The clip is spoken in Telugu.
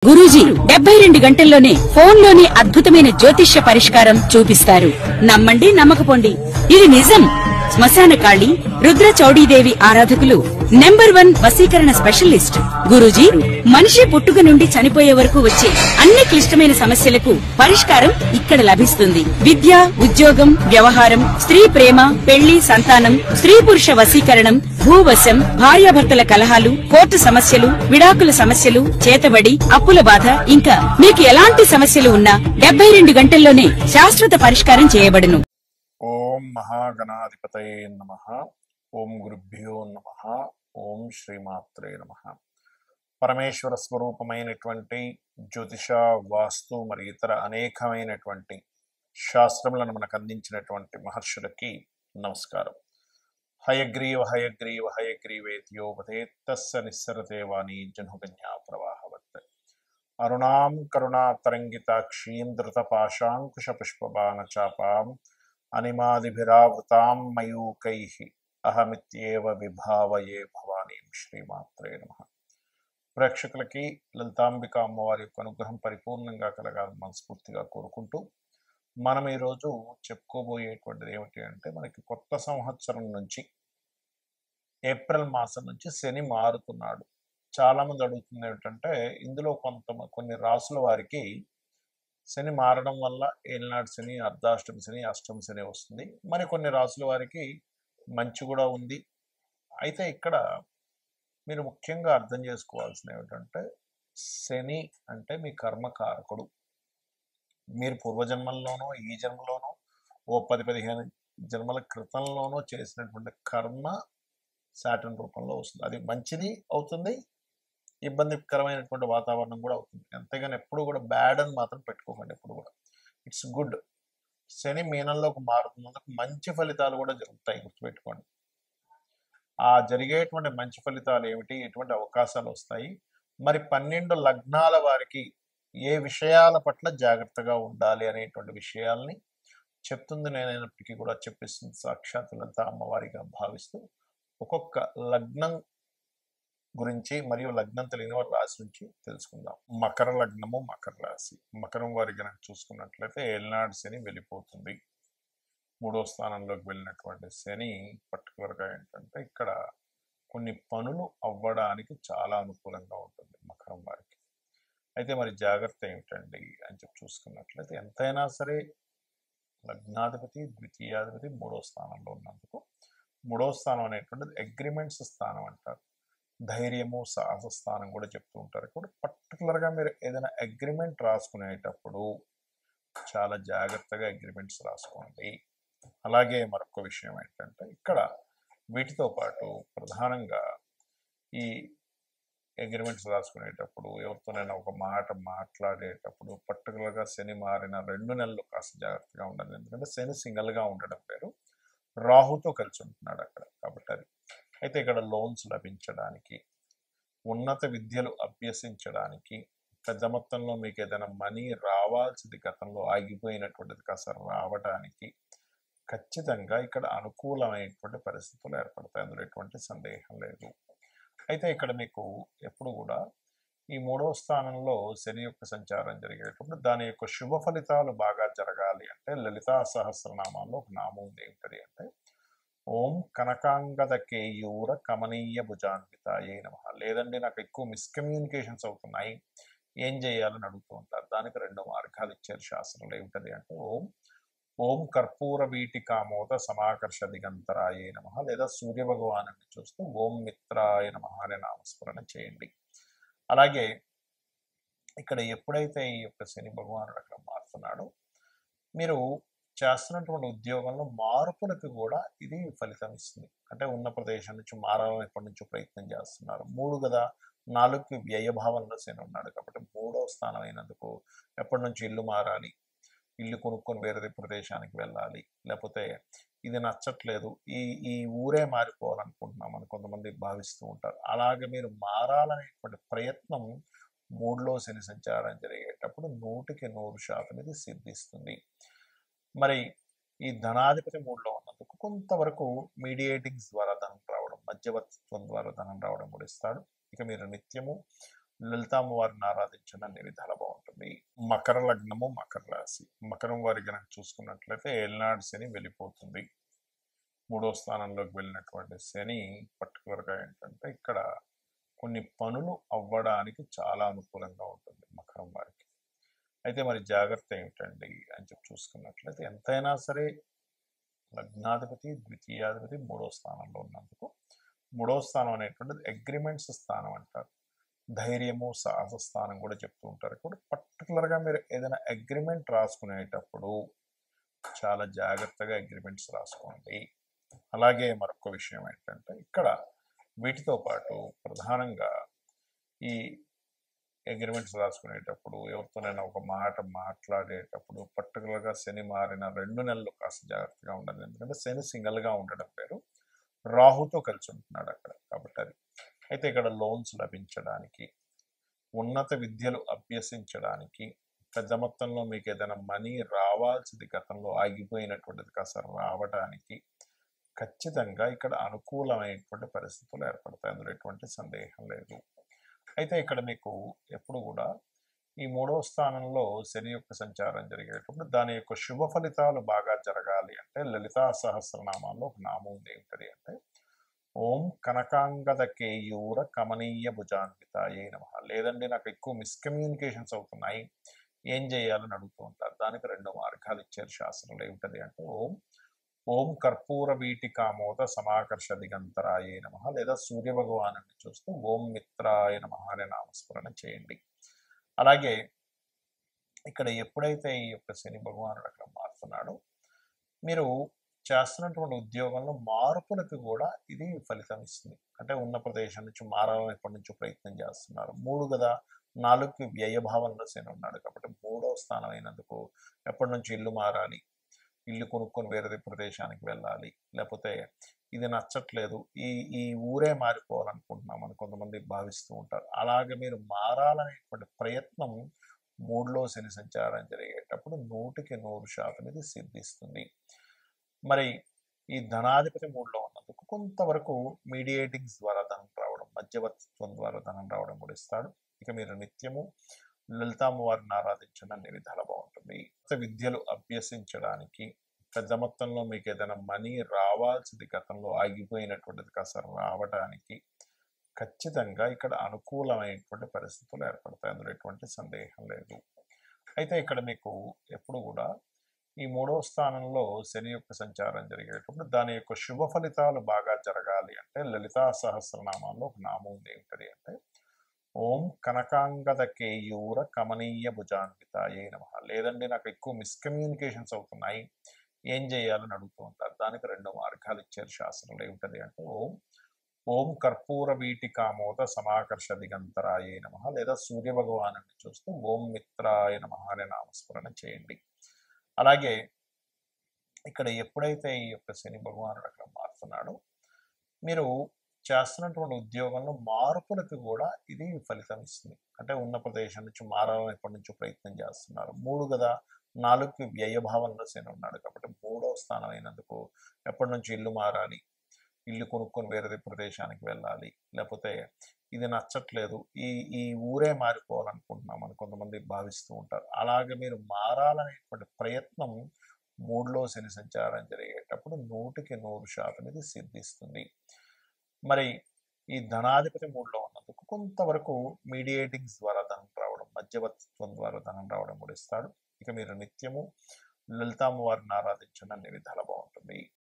గురూజీ 72 గంటల్లోనే ఫోన్లోని అద్భుతమైన జ్యోతిష్య పరిష్కారం చూపిస్తారు. నమ్మండి నమ్మకపోండి, ఇది నిజం. శ్మశాన కాళి రుద్ర చౌడీదేవి ఆరాధకులు నంబర్ 1 వశీకరణ స్పెషలిస్ట్. గురూజీ మనిషి పుట్టుక నుండి చనిపోయే వరకు వచ్చే అన్ని క్లిష్టమైన సమస్యలకు పరిష్కారం ఇక్కడ లభిస్తుంది. విద్య, ఉద్యోగం, వ్యవహారం, స్త్రీ ప్రేమ, పెళ్లి, సంతానం, స్త్రీ పురుష వశీకరణం, భూవశం, భార్యాభర్తల కలహాలు, కోర్టు సమస్యలు, విడాకుల సమస్యలు, చేతబడి, అప్పుల బాధ, ఇంకా మీకు ఎలాంటి సమస్యలు ఉన్నా 72 గంటల్లోనే శాశ్వత పరిష్కారం చేయబడును. ఓం మహాగణాధిపతయే నమః. ఓం గురుభ్యో నమః. ఓం శ్రీమాత్రే నమః. పరమేశ్వర స్వరూపమైనటువంటి జ్యోతిష, వాస్తు మరి ఇతర అనేకమైనటువంటి శాస్త్రములను మనకు అందించినటువంటి మహర్షులకి నమస్కారం. హయగ్రీవ హయగ్రీవ హయగ్రీవేత్యోపదేత్తస్య నిస్సరతే వాణి జనుగన్యా ప్రవాహవత్. అరుణాం కరుణాతరంగితాక్షీం ధృతపాశాంకుశ పుష్పబాణ చాపాం అనిమాదిభిరావృతాం మయూకైః అహమిత్యేవ విభావయే భవానీం. శ్రీమాత్రే నమః. ప్రేక్షకులకి లలితాంబిక అమ్మవారి యొక్క అనుగ్రహం పరిపూర్ణంగా కలగాలని మనస్ఫూర్తిగా కోరుకుంటూ మనం ఈరోజు చెప్పుకోబోయేటువంటిది ఏమిటి అంటే, మనకి కొత్త సంవత్సరం నుంచి ఏప్రిల్ మాసం నుంచి శని మారుతున్నాడు. చాలా మంది అడుగుతుంది ఏమిటంటే, ఇందులో కొన్ని రాసుల వారికి శని మారడం వల్ల ఏలినాడు శని, అర్ధాష్టమి శని, అష్టమి శని వస్తుంది. మరి కొన్ని రాసుల వారికి మంచి కూడా ఉంది. అయితే ఇక్కడ మీరు ముఖ్యంగా అర్థం చేసుకోవాల్సిన ఏమిటంటే, శని అంటే మీ కర్మకారకుడు. మీరు పూర్వజన్మల్లోనో ఈ జన్మలోనో ఓ 10-15 జన్మల క్రితంలోనో చేసినటువంటి కర్మ సాటర్న్ రూపంలో వస్తుంది. అది మంచిది అవుతుంది, ఇబ్బందికరమైనటువంటి వాతావరణం కూడా అవుతుంది. అంతేగాని ఎప్పుడు కూడా బ్యాడ్ అని మాత్రం పెట్టుకోకండి. ఎప్పుడు కూడా ఇట్స్ గుడ్. శని మీనంలోకి మారుతున్నందుకు మంచి ఫలితాలు కూడా జరుగుతాయి, గుర్తుపెట్టుకోండి. ఆ జరిగేటువంటి మంచి ఫలితాలు ఏమిటి, ఎటువంటి అవకాశాలు వస్తాయి, మరి 12 లగ్నాల వారికి ఏ విషయాల పట్ల జాగ్రత్తగా ఉండాలి అనేటువంటి విషయాల్ని చెప్తుంది నేనైనప్పటికీ కూడా చెప్పిస్తుంది సాక్షాత్ లలిత అమ్మవారిగా భావిస్తూ ఒక్కొక్క లగ్నం గురించి మరియు లగ్నం తెలియని వారి రాశి నుంచి తెలుసుకుందాం. మకర లగ్నము, మకర రాశి. మకరం వారి కనుక చూసుకున్నట్లయితే ఏలినాడు శని వెళ్ళిపోతుంది. 3వ స్థానంలోకి వెళ్ళినటువంటి శని పర్టికులర్గా ఏంటంటే, ఇక్కడ కొన్ని పనులు అవ్వడానికి చాలా అనుకూలంగా ఉంటుంది మకరం వారికి. అయితే మరి జాగ్రత్త ఏమిటండి అని చెప్పి చూసుకున్నట్లయితే, ఎంతైనా సరే లగ్నాధిపతి, ద్వితీయాధిపతి 3వ స్థానంలో ఉన్నందుకు 3వ స్థానం అనేటువంటిది అగ్రిమెంట్స్ స్థానం అంటారు. ధైర్యము, సాహస స్థానం కూడా చెప్తూ ఉంటారు. ఇప్పుడు పర్టికులర్గా మీరు ఏదైనా అగ్రిమెంట్ రాసుకునేటప్పుడు చాలా జాగ్రత్తగా అగ్రిమెంట్స్ రాసుకోండి. అలాగే మరొక విషయం ఏంటంటే, ఇక్కడ వీటితో పాటు ప్రధానంగా ఈ అగ్రిమెంట్స్ రాసుకునేటప్పుడు ఎవరితోనైనా ఒక మాట మాట్లాడేటప్పుడు పర్టికులర్గా శని మారిన 2 నెలలు కాస్త జాగ్రత్తగా ఉండాలి. ఎందుకంటే శని సింగిల్గా ఉండడం పేరు, రాహుతో కలిసి ఉంటున్నాడు అక్కడ. కాబట్టి అది అయితే ఇక్కడ లోన్స్ లభించడానికి, ఉన్నత విద్యలు అభ్యసించడానికి, పెద్ద మొత్తంలో మీకు ఏదైనా మనీ రావాల్సింది గతంలో ఆగిపోయినటువంటిది కాస్త రావడానికి ఖచ్చితంగా ఇక్కడ అనుకూలమైనటువంటి పరిస్థితులు ఏర్పడతాయి. అందులో ఎటువంటి సందేహం లేదు. అయితే ఇక్కడ మీకు ఎప్పుడు కూడా ఈ 3వ స్థానంలో శని యొక్క సంచారం జరిగేటప్పుడు దాని యొక్క శుభ ఫలితాలు బాగా జరగాలి అంటే, లలితా సహస్రనామాల్లో ఒక నామం ఉంది. ఏమిటది అంటే, ఓం కనకాంగద కేయూర కమనీయ భుజాన్వితాయే నమః. లేదండి నాకు ఎక్కువ మిస్కమ్యూనికేషన్స్ అవుతున్నాయి, ఏం చేయాలని అడుగుతూ ఉంటారు. దానికి 2 మార్గాలు ఇచ్చారు శాస్త్రంలో. ఏమిటది అంటే, ఓం కర్పూర వీటికామోద సమాకర్ష దిగంతరాయే నమః, లేదా సూర్య భగవాను చూస్తూ ఓం మిత్రాయ నమః అనే నామస్మరణ చేయండి. అలాగే ఇక్కడ ఎప్పుడైతే ఈ యొక్క శని భగవానుడు అక్కడ మారుతున్నాడో, మీరు చేస్తున్నటువంటి ఉద్యోగంలో మార్పులకు కూడా ఇది ఫలితం ఇస్తుంది. అంటే ఉన్న ప్రదేశం నుంచి మారాలని ఎప్పటి నుంచో ప్రయత్నం చేస్తున్నారు. 3 కదా, 4కి వ్యయభావంలో శని ఉన్నాడు. కాబట్టి 3వ స్థానం అయినందుకు ఎప్పటి నుంచి ఇల్లు మారాలి, ఇల్లు కొనుక్కొని వేరే ప్రదేశానికి వెళ్ళాలి, లేకపోతే ఇది నచ్చట్లేదు, ఈ ఊరే మారిపోవాలనుకుంటున్నాం అని కొంతమంది భావిస్తూ ఉంటారు. అలాగే మీరు మారాలనేటువంటి ప్రయత్నం 3లో శని సంచారం జరిగేటప్పుడు 100కి 100% ఇది సిద్ధిస్తుంది. మరి ఈ ధనాధిపతి 3లో ఉన్నందుకు కొంతవరకు మీడియేటింగ్స్ ద్వారా ధనం రావడం, మధ్యవర్తిత్వం ద్వారా ధనం రావడం కూడా ఇస్తాడు. ఇక మీరు నిత్యము లలిత అమ్మవారిని ఆరాధించండి, అన్ని విధాలా బాగుంటుంది. మకర లగ్నము, మకర రాశి. మకరం వారి కనుక చూసుకున్నట్లయితే ఏలినాడు శని వెళ్ళిపోతుంది. 3వ స్థానంలోకి వెళ్ళినటువంటి శని పర్టికులర్గా ఏంటంటే ఇక్కడ కొన్ని పనులు అవ్వడానికి చాలా అనుకూలంగా ఉంటుంది మకరం వారికి. అయితే మరి జాగ్రత్త ఏమిటండి అని చెప్పి చూసుకున్నట్లయితే ఎంతైనా సరే లగ్నాధిపతి, ద్వితీయాధిపతి 3వ స్థానంలో ఉన్నందుకు 3వ స్థానం అనేటువంటిది అగ్రిమెంట్స్ స్థానం అంటారు. ధైర్యము, సాహస స్థానం కూడా చెప్తూ ఉంటారు. ఇప్పుడు పర్టికులర్గా మీరు ఏదైనా అగ్రిమెంట్ రాసుకునేటప్పుడు చాలా జాగ్రత్తగా అగ్రిమెంట్స్ రాసుకోండి. అలాగే మరొక విషయం ఏంటంటే ఇక్కడ వీటితో పాటు ప్రధానంగా ఈ అగ్రిమెంట్స్ రాసుకునేటప్పుడు ఎవరితోనైనా ఒక మాట మాట్లాడేటప్పుడు పర్టికులర్గా శని మారిన 2 నెలలు కాస్త జాగ్రత్తగా ఉండాలి. ఎందుకంటే శని సింగల్గా ఉండడం పేరు, రాహుతో కలిసి ఉంటున్నాడు అక్కడ. కాబట్టి అది అయితే ఇక్కడ లోన్స్ లభించడానికి, ఉన్నత విద్యలు అభ్యసించడానికి, పెద్ద మొత్తంలో మీకు ఏదైనా మనీ రావాల్సింది గతంలో ఆగిపోయినటువంటిది కాస్త రావడానికి ఖచ్చితంగా ఇక్కడ అనుకూలమైనటువంటి పరిస్థితులు ఏర్పడతాయి. అందులో ఎటువంటి సందేహం లేదు. అయితే ఇక్కడ మీకు ఎప్పుడు కూడా ఈ 3వ స్థానంలో శని యొక్క సంచారం జరిగేటప్పుడు దాని యొక్క శుభ ఫలితాలు బాగా జరగాలి అంటే లలితా సహస్రనామాల్లో ఒక నామం ఉంది. ఏంటది అంటే ఓం కనకాంగద కేయూర కమనీయ భుజాన్వితాయే నమః. లేదండి నాకు ఎక్కువ మిస్కమ్యూనికేషన్స్ అవుతున్నాయి, ఏం చేయాలని అడుగుతూ ఉంటారు. దానికి 2 మార్గాలు ఇచ్చారు శాస్త్రంలో. ఏమిటది అంటే ఓం కర్పూర వీటికామోద సమాకర్ష దిగంతరాయే నమః, లేదా సూర్య భగవాను చూస్తూ ఓం మిత్రాయ నమః అనే నామస్మరణ చేయండి. అలాగే ఇక్కడ ఎప్పుడైతే ఈ యొక్క శని భగవానుడు అక్కడ మారుతున్నాడో మీరు చేస్తున్నటువంటి ఉద్యోగంలో మార్పులకు కూడా ఇది ఫలితం ఇస్తుంది. అంటే ఉన్న ప్రదేశం నుంచి మారాలని ఎప్పటి నుంచో ప్రయత్నం చేస్తున్నారు. 3 కదా, 4కి వ్యయభావంలో శని ఉన్నాడు కాబట్టి 3వ స్థానం అయినందుకు ఎప్పటి నుంచి ఇల్లు మారాలి, ఇల్లు కొనుక్కొని వేరే ప్రదేశానికి వెళ్ళాలి, లేకపోతే ఇది నచ్చట్లేదు ఈ ఊరే మారిపోవాలనుకుంటున్నాం అని కొంతమంది భావిస్తూ ఉంటారు. అలాగే మీరు మారాలనేటువంటి ప్రయత్నం 3లో శని సంచారం జరిగేటప్పుడు 100కి 100% ఇది సిద్ధిస్తుంది. మరి ఈ ధనాధిపతి 3లో ఉన్నందుకు కొంతవరకు మీడియేటింగ్స్ ద్వారా ధనం రావడం, మధ్యవర్తిత్వం ద్వారా ధనం రావడం కూడా ఇస్తాడు. ఇక మీరు నిత్యము లలిత అమ్మవారిని ఆరాధించడం అన్ని విధాలా బాగుంటుంది. విద్యలు అభ్యసించడానికి, పెద్ద మొత్తంలో మీకు ఏదైనా మనీ రావాల్సింది గతంలో ఆగిపోయినటువంటిది కాస్త రావడానికి ఖచ్చితంగా ఇక్కడ అనుకూలమైనటువంటి పరిస్థితులు ఏర్పడతాయి. అందులో ఎటువంటి సందేహం లేదు. అయితే ఇక్కడ మీకు ఎప్పుడు కూడా ఈ 3వ స్థానంలో శని యొక్క సంచారం జరిగేటప్పుడు దాని యొక్క శుభ ఫలితాలు బాగా జరగాలి అంటే లలితా సహస్రనామాల్లో ఒక నామం ఉంది. ఏంటది అంటే ఓం కనకాంగద కేయూర కమనీయ భుజాన్వితాయే నమః. లేదండి నాకు ఎక్కువ మిస్కమ్యూనికేషన్స్ అవుతున్నాయి, ఏం చేయాలని అడుగుతూ ఉంటారు. దానికి 2 మార్గాలు ఇచ్చారు శాస్త్రంలో. ఏమిటది అంటే ఓం కర్పూర వీటికామోద సమాకర్ష దిగంతరాయే నమః, లేదా సూర్య భగవాను చూస్తూ ఓం మిత్రాయ నమః అనే నామస్మరణ చేయండి. అలాగే ఇక్కడ ఎప్పుడైతే ఈ యొక్క శని భగవానుడు అక్కడ మారుతున్నాడో మీరు చేస్తున్నటువంటి ఉద్యోగంలో మార్పులకు కూడా ఇది ఫలితం ఇస్తుంది. అంటే ఉన్న ప్రదేశం నుంచి మారాలని ఎప్పటి నుంచో ప్రయత్నం చేస్తున్నారు. 3 కదా, 4కి వ్యయభావంలో శని ఉన్నాడు కాబట్టి 3వ స్థానం అయినందుకు ఎప్పటి నుంచి ఇల్లు మారాలి, ఇల్లు కొనుక్కొని వేరే ప్రదేశానికి వెళ్ళాలి, లేకపోతే ఇది నచ్చట్లేదు ఈ ఊరే మారిపోవాలనుకుంటున్నాం అని కొంతమంది భావిస్తూ ఉంటారు. అలాగే మీరు మారాలనేటువంటి ప్రయత్నం 3లో శని సంచారం జరిగేటప్పుడు 100కి 100% ఇది సిద్ధిస్తుంది. మరి ఈ ధనాధిపతి 3లో ఉన్నందుకు కొంతవరకు మీడియేటింగ్స్ ద్వారా ధనం రావడం, మధ్యవర్తిత్వం ద్వారా ధనం రావడం కూడా ఇస్తాడు. ఇక మీరు నిత్యము లలిత అమ్మవారిని ఆరాధించడం అన్ని విధాలా బాగుంటుంది.